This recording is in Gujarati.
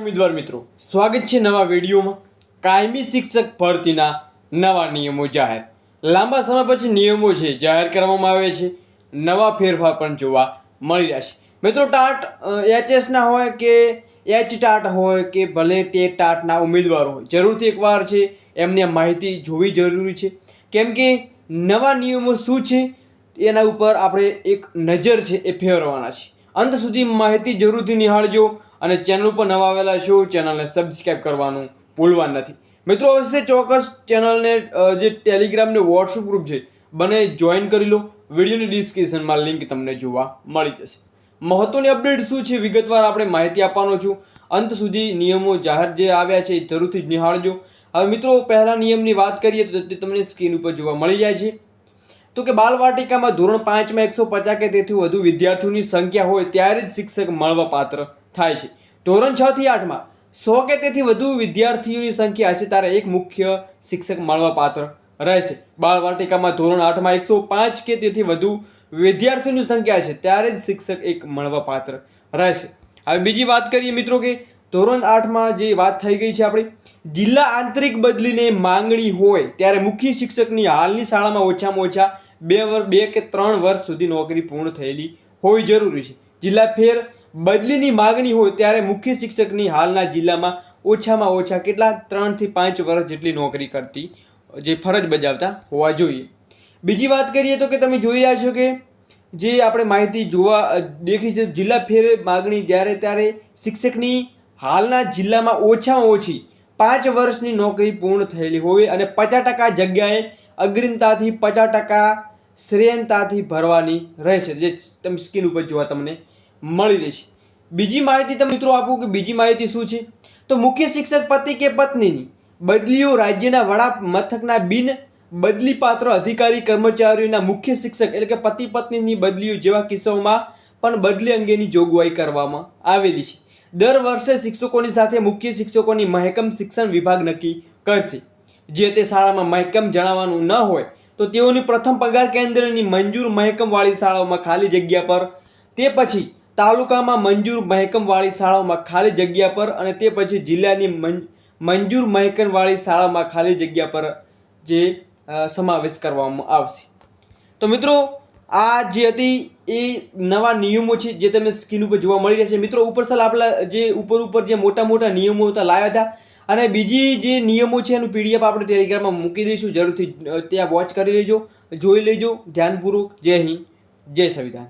ઉમેદવાર મિત્રો, સ્વાગત છે નવા વિડીયોમાં। કાયમી શિક્ષક ભરતીના નવા નિયમો જાહેર। લાંબા સમય પછી નિયમો છે જાહેર કરવામાં આવે છે। નવા ફેરફાર પણ જોવા મળી રહ્યા છે। મિત્રો, ટાટ એચએસ ના હોય કે એચ ટાટ હોય કે ભલે ટેટ ટાટના ઉમેદવારો હોય, જરૂરથી એકવાર છે એમને માહિતી જોવી જરૂરી છે, કેમ કે નવા નિયમો શું છે એના ઉપર આપણે એક નજર છે એ ફેરવવાના છે। અંત સુધી માહિતી જરૂરથી નિહાળજો અને ચેનલ પર નવા આવેલા છો ચેનલને સબસ્ક્રાઇબ કરવાનું ભૂલવા નથી। મિત્રો, અવશ્ય ચોક્કસ ચેનલને જે ટેલિગ્રામ ને વોટ્સઅપ ગ્રુપ છે બને જોઈન કરી લો। વિડીયોની ડિસ્ક્રિપ્શનમાં લિંક તમને જોવા મળી જશે। મહત્વની અપડેટ શું છે વિગતવાર આપણે માહિતી આપવાનો છું। અંત સુધી નિયમો જાહેર જે આવ્યા છે એ જરૂરથી નિહાળજો। હવે મિત્રો, પહેલા નિયમની વાત કરીએ તો તે તમને સ્ક્રીન ઉપર જોવા મળી જાય છે। તો કે બાલવાટિકામાં ધોરણ 5માં 150 કે તેથી વધુ વિદ્યાર્થીઓની સંખ્યા હોય ત્યારે જ શિક્ષક મળવાપાત્ર થાય છે। ધોરણ 6 થી 8માં 100 કે તેથી વધુ વિદ્યાર્થીઓની સંખ્યા હશે ત્યારે એક મુખ્ય શિક્ષક મળવાપાત્ર રહેશે। બાલવાટિકામાં ધોરણ 8માં 105 કે તેથી વધુ વિદ્યાર્થીઓની સંખ્યા હશે ત્યારે જ શિક્ષક એક મળવાપાત્ર રહેશે। હવે બીજી વાત કરીએ મિત્રો કે ધોરણ 8માં જે વાત થઈ ગઈ છે આપણી, જિલ્લા આંતરિક બદલીને માંગણી હોય ત્યારે મુખ્ય શિક્ષકની હાલની શાળામાં ઓછામાં ઓછા 2 કે 3 વર્ષ સુધી નોકરી પૂર્ણ થયેલી હોવી જરૂરી છે। જિલ્લા ફેર બદલીની માંગણી હોય ત્યારે મુખ્ય શિક્ષકની હાલના જિલ્લામાં ઓછામાં ઓછા કેટલા 3 થી 5 વર્ષ જેટલી નોકરી કરતી જે ફરજ બજાવતા હોવા જોઈએ। બીજી વાત કરીએ તો કે તમે જોઈ રહ્યા છો કે જે આપણે માહિતી જોવા દેખી છે, જિલ્લા ફેર માગણી ત્યારે શિક્ષકની હાલના જિલ્લામાં ઓછામાં ઓછી 5 વર્ષની નોકરી પૂર્ણ થયેલી હોવી અને 50% જગ્યાએ અગ્રિમતાથી 50% શ્રેયતાથી ભરવાની રહેશે, જે તમે સ્ક્રીન ઉપર જોવા તમને મળી રહેશે। બીજી માહિતી તમને મિત્રો આપું કે બીજી માહિતી શું છે, તો મુખ્ય શિક્ષક પતિ કે પત્નીની બદલીઓ રાજ્યના વડા મથકના બિન બદલીપાત્ર અધિકારી કર્મચારીઓના મુખ્ય શિક્ષક એટલે કે પતિ પત્નીની બદલીઓ જેવા કિસ્સાઓમાં પણ બદલી અંગેની જોગવાઈ કરવામાં આવેલી છે। દર વર્ષે શિક્ષકોની સાથે મુખ્ય શિક્ષકોની મહેકમ શિક્ષણ વિભાગ નક્કી કરશે। જે તે શાળામાં મહેકમ જણાવવાનું ન હોય તો તેઓની પ્રથમ પગાર કેન્દ્રની મંજૂર મહેકમવાળી શાળાઓમાં ખાલી જગ્યા પર, તે પછી તાલુકામાં મંજૂર મહેકમવાળી શાળાઓમાં ખાલી જગ્યા પર અને તે પછી જિલ્લાની મંજૂર મહેકમવાળી શાળામાં ખાલી જગ્યા પર જે સમાવેશ કરવામાં આવશે। તો મિત્રો, આ જે હતી એ નવા નિયમો છે જે તમને સ્ક્રીન ઉપર જોવા મળી જશે। મિત્રો, ઉપરસલ આપણા જે ઉપર જે મોટા નિયમો હતા લાવ્યા હતા અને બીજી જે નિયમો છે એનું પીડીએફ આપણે ટેલિગ્રામમાં મૂકી દઈશું, જરૂરથી ત્યાં વોચ કરી લેજો, જોઈ લેજો ધ્યાનપૂર્વક। જય હિન્દ, જય સંવિધાન।